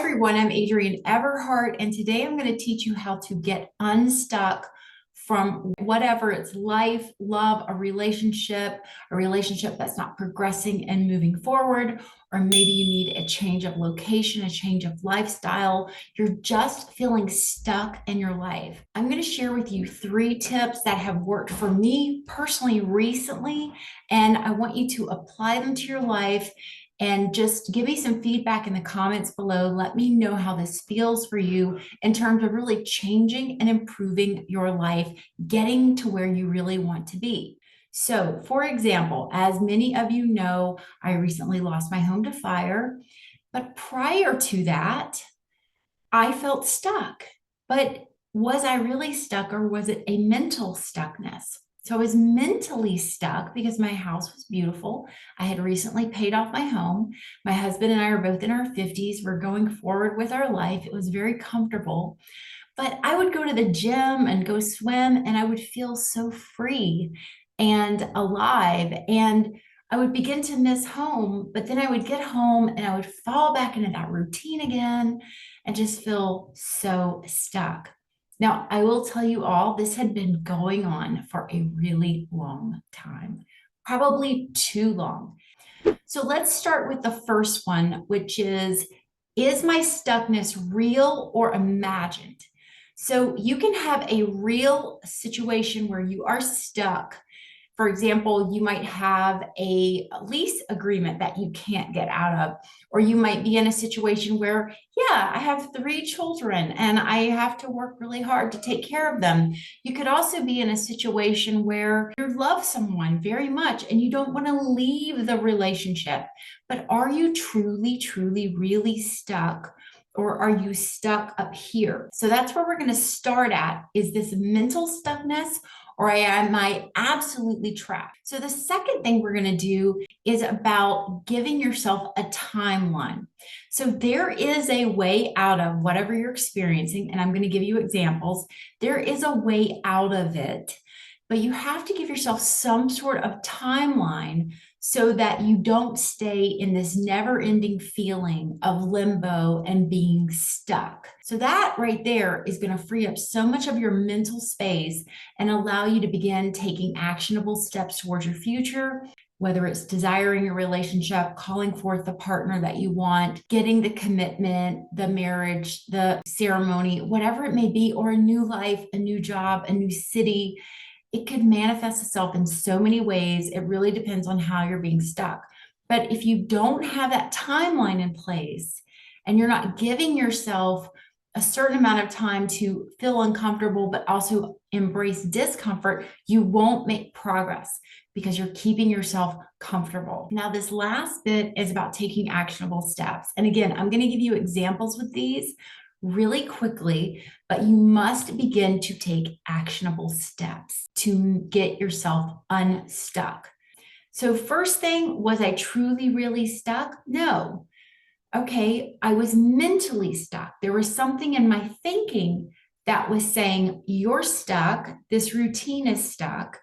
everyone, I'm Adrienne Everheart, and today I'm going to teach you how to get unstuck from whatever it's life, love, a relationship that's not progressing and moving forward, or maybe you need a change of location, a change of lifestyle. You're just feeling stuck in your life. I'm going to share with you 3 tips that have worked for me personally recently, and I want you to apply them to your life. And just give me some feedback in the comments below. Let me know how this feels for you in terms of really changing and improving your life, getting to where you really want to be. So, for example, as many of you know, I recently lost my home to fire. But prior to that, I felt stuck. But was I really stuck, or was it a mental stuckness? So I was mentally stuck because my house was beautiful. I had recently paid off my home. My husband and I are both in our 50s. We're going forward with our life. It was very comfortable. But I would go to the gym and go swim, and I would feel so free and alive. And I would begin to miss home, but then I would get home and I would fall back into that routine again and just feel so stuck. Now, I will tell you all, this had been going on for a really long time, probably too long. So let's start with the first one, which is my stuckness real or imagined? So you can have a real situation where you are stuck. For example, you might have a lease agreement that you can't get out of, or you might be in a situation where, yeah, I have 3 children and I have to work really hard to take care of them. You could also be in a situation where you love someone very much and you don't want to leave the relationship. But are you truly, truly, really stuck? Or are you stuck up here? So that's where we're going to start at. Is this mental stuckness, or am I absolutely trapped? So the second thing we're going to do is about giving yourself a timeline. So there is a way out of whatever you're experiencing, and I'm going to give you examples. There is a way out of it, but you have to give yourself some sort of timeline so that you don't stay in this never-ending feeling of limbo and being stuck. So that right there is going to free up so much of your mental space and allow you to begin taking actionable steps towards your future, whether it's desiring a relationship, calling forth the partner that you want, getting the commitment, the marriage, the ceremony, whatever it may be, or a new life, a new job, a new city. It could manifest itself in so many ways. It really depends on how you're being stuck. But if you don't have that timeline in place and you're not giving yourself a certain amount of time to feel uncomfortable, but also embrace discomfort, you won't make progress because you're keeping yourself comfortable. Now, this last bit is about taking actionable steps. And again, I'm going to give you examples with these really quickly, but you must begin to take actionable steps to get yourself unstuck. So first thing, was I truly, really stuck? No. Okay, I was mentally stuck. There was something in my thinking that was saying, you're stuck, this routine is stuck,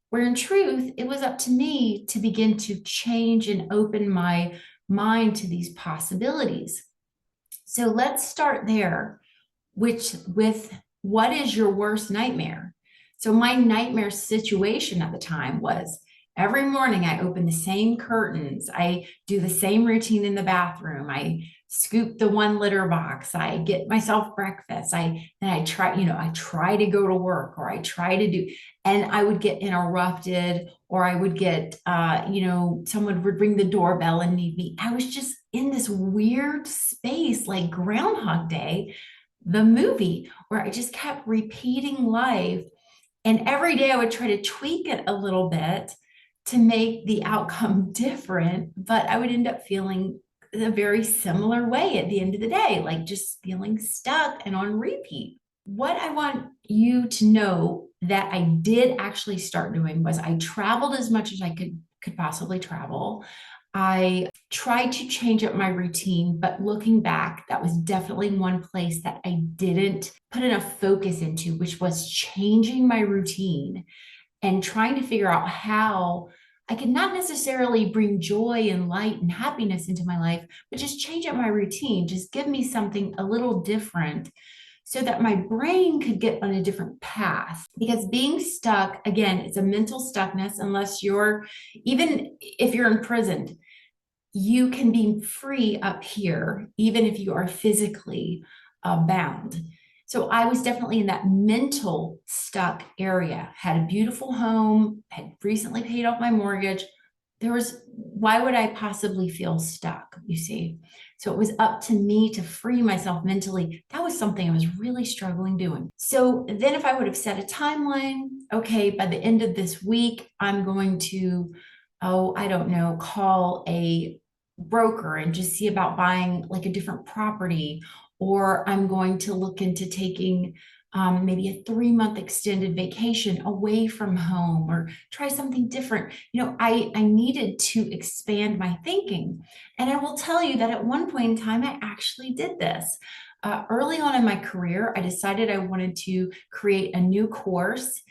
where in truth, it was up to me to begin to change and open my mind to these possibilities. So let's start there, with what is your worst nightmare? So my nightmare situation at the time was every morning I open the same curtains. I do the same routine in the bathroom. I scoop the 1 litter box. I get myself breakfast. I try to go to work, or I try to do, and I would get interrupted, or I would get, someone would ring the doorbell and need me. I was just in this weird space, like Groundhog Day, the movie, where I just kept repeating life. And every day I would try to tweak it a little bit to make the outcome different, but I would end up feeling a very similar way at the end of the day, like just feeling stuck and on repeat. What I want you to know that I did actually start doing was I traveled as much as I could possibly travel. I tried to change up my routine, but looking back, that was definitely one place that I didn't put enough focus into, which was changing my routine and trying to figure out how I could not necessarily bring joy and light and happiness into my life, but just change up my routine, just give me something a little different so that my brain could get on a different path. Because being stuck, again, it's a mental stuckness, unless you're, even if you're imprisoned, you can be free up here, even if you are physically bound. So I was definitely in that mental stuck area, had a beautiful home, had recently paid off my mortgage. Why would I possibly feel stuck, you see? So it was up to me to free myself mentally. That was something I was really struggling doing. So then if I would have set a timeline, okay, by the end of this week, I'm going to, I don't know, call a broker and just see about buying like a different property, or I'm going to look into taking maybe a 3-month extended vacation away from home or try something different. I needed to expand my thinking. And I will tell you that at one point in time, I actually did this. Early on in my career, I decided I wanted to create a new course.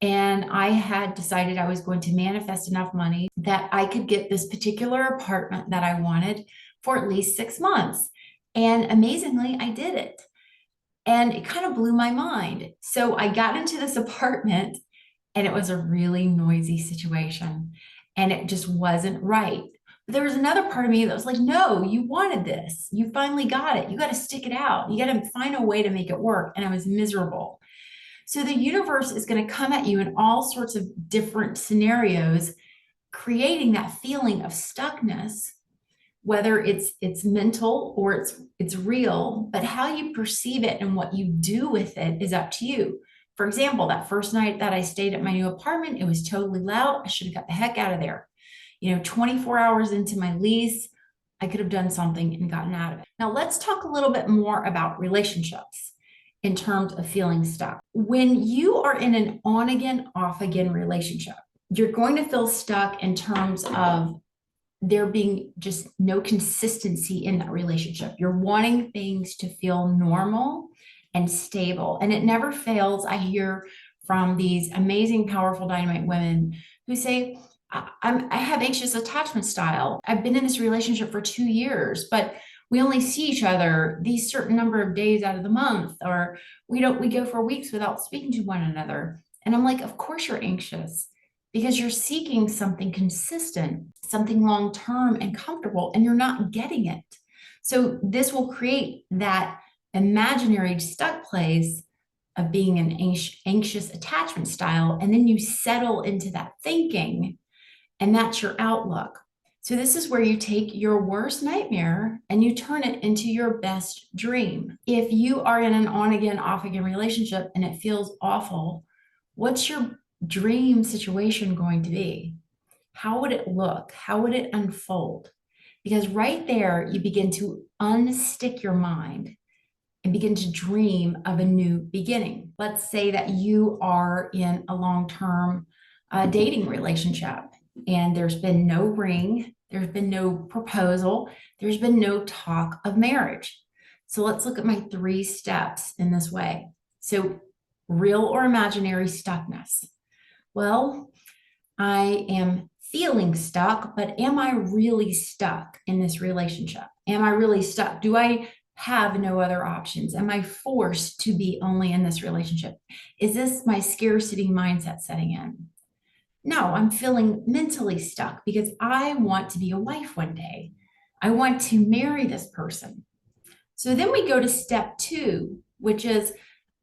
And I had decided I was going to manifest enough money that I could get this particular apartment that I wanted for at least 6 months. And amazingly, I did it. And it kind of blew my mind. So I got into this apartment and it was a really noisy situation and it just wasn't right. But there was another part of me that was like, no, you wanted this. You finally got it. You got to stick it out. You got to find a way to make it work. And I was miserable. So the universe is going to come at you in all sorts of different scenarios, creating that feeling of stuckness, whether it's mental or it's real, but how you perceive it and what you do with it is up to you. For example, that first night that I stayed at my new apartment, it was totally loud. I should have got the heck out of there. 24 hours into my lease, I could have done something and gotten out of it. Now let's talk a little bit more about relationships in terms of feeling stuck. When you are in an on again, off again relationship, you're going to feel stuck in terms of there being just no consistency in that relationship. You're wanting things to feel normal and stable. And it never fails. I hear from these amazing, powerful, dynamite women who say, I have anxious attachment style. I've been in this relationship for 2 years, but we only see each other these certain number of days out of the month, or we go for weeks without speaking to one another. And I'm like, of course you're anxious, because you're seeking something consistent, something long-term and comfortable, and you're not getting it. So this will create that imaginary stuck place of being an anxious attachment style. And then you settle into that thinking, and that's your outlook. So this is where you take your worst nightmare and you turn it into your best dream. If you are in an on again, off again relationship and it feels awful, what's your dream situation going to be? How would it look? How would it unfold? Because right there, you begin to unstick your mind and begin to dream of a new beginning. Let's say that you are in a long-term dating relationship and there's been no ring, there's been no proposal, there's been no talk of marriage. So let's look at my 3 steps in this way. So real or imaginary stuckness. Well, I am feeling stuck, but am I really stuck in this relationship? Am I really stuck? Do I have no other options? Am I forced to be only in this relationship? Is this my scarcity mindset setting in? No, I'm feeling mentally stuck because I want to be a wife one day. I want to marry this person. So then we go to step 2, which is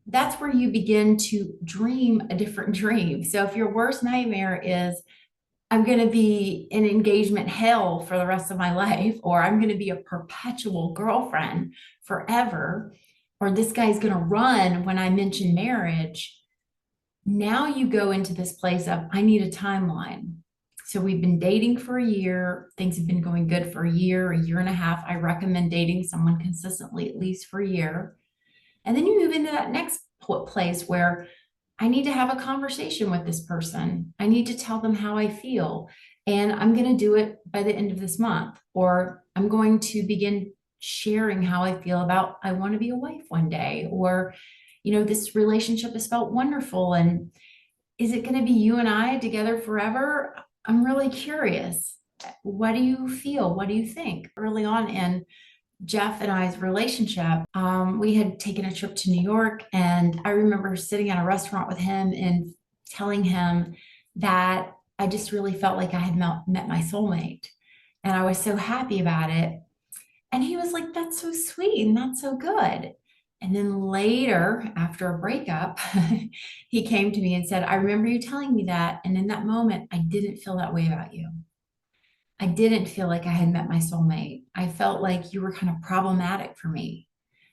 that's where you begin to dream a different dream. So if your worst nightmare is, I'm going to be in engagement hell for the rest of my life, or I'm going to be a perpetual girlfriend forever, or this guy's going to run when I mention marriage. Now you go into this place of, I need a timeline. So we've been dating for a year. Things have been going good for a year and a half. I recommend dating someone consistently, at least for a year. And then you move into that next place where I need to have a conversation with this person. I need to tell them how I feel. And I'm going to do it by the end of this month. Or I'm going to begin sharing how I feel about, I want to be a wife one day. Or, this relationship has felt wonderful. And is it going to be you and I together forever? I'm really curious. What do you feel? What do you think? Early on in Jeff and I's relationship, we had taken a trip to New York, and I remember sitting at a restaurant with him and telling him that I just really felt like I had met my soulmate. And I was so happy about it. And he was like, "That's so sweet and that's so good." And then later, after a breakup, he came to me and said, "I remember you telling me that. And in that moment, I didn't feel that way about you. I didn't feel like I had met my soulmate. I felt like you were kind of problematic for me."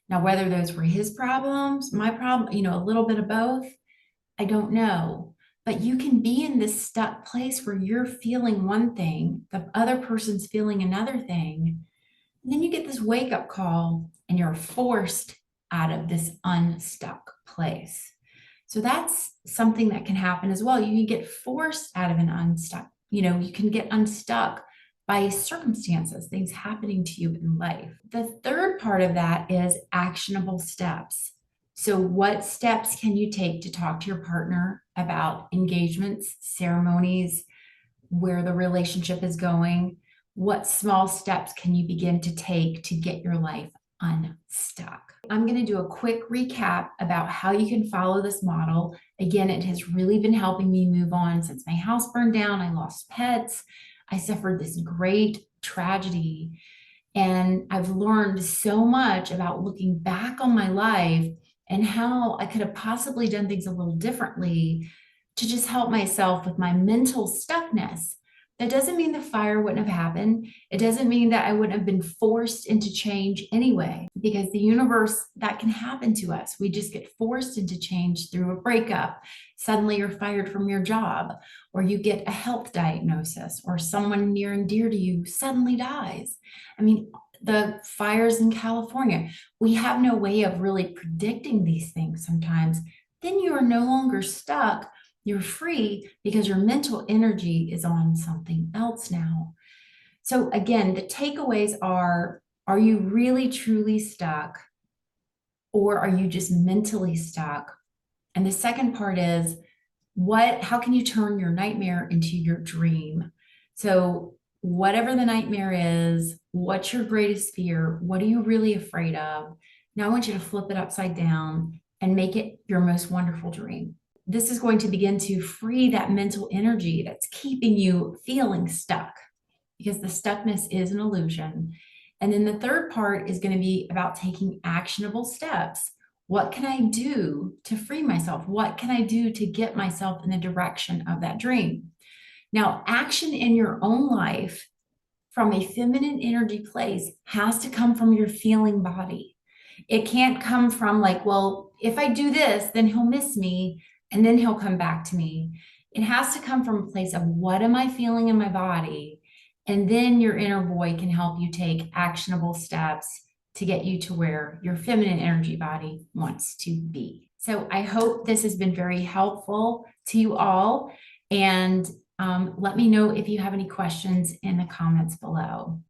Now, whether those were his problems, my problem, a little bit of both, I don't know. But you can be in this stuck place where you're feeling one thing, the other person's feeling another thing. And then you get this wake up call and you're forced out of this unstuck place. So that's something that can happen as well. You can get forced out of an unstuck, you can get unstuck by circumstances, things happening to you in life. The third part of that is actionable steps. So, what steps can you take to talk to your partner about engagements, ceremonies, where the relationship is going? What small steps can you begin to take to get your life unstuck? I'm going to do a quick recap about how you can follow this model. Again, it has really been helping me move on since my house burned down. I lost pets. I suffered this great tragedy. And I've learned so much about looking back on my life and how I could have possibly done things a little differently to just help myself with my mental stuckness. That doesn't mean the fire wouldn't have happened. It doesn't mean that I wouldn't have been forced into change anyway, because the universe, that can happen to us. We just get forced into change through a breakup. Suddenly you're fired from your job, or you get a health diagnosis, or someone near and dear to you suddenly dies. I mean, the fires in California, we have no way of really predicting these things sometimes. Then you are no longer stuck. You're free because your mental energy is on something else now. So again, the takeaways are you really truly stuck, or are you just mentally stuck? And the second part is, how can you turn your nightmare into your dream? So whatever the nightmare is, what's your greatest fear? What are you really afraid of? Now I want you to flip it upside down and make it your most wonderful dream. This is going to begin to free that mental energy that's keeping you feeling stuck, because the stuckness is an illusion. And then the third part is going to be about taking actionable steps. What can I do to free myself? What can I do to get myself in the direction of that dream? Now, action in your own life from a feminine energy place has to come from your feeling body. It can't come from like, well, if I do this, then he'll miss me and then he'll come back to me. It has to come from a place of, what am I feeling in my body? And then your inner boy can help you take actionable steps to get you to where your feminine energy body wants to be. So I hope this has been very helpful to you all. And let me know if you have any questions in the comments below.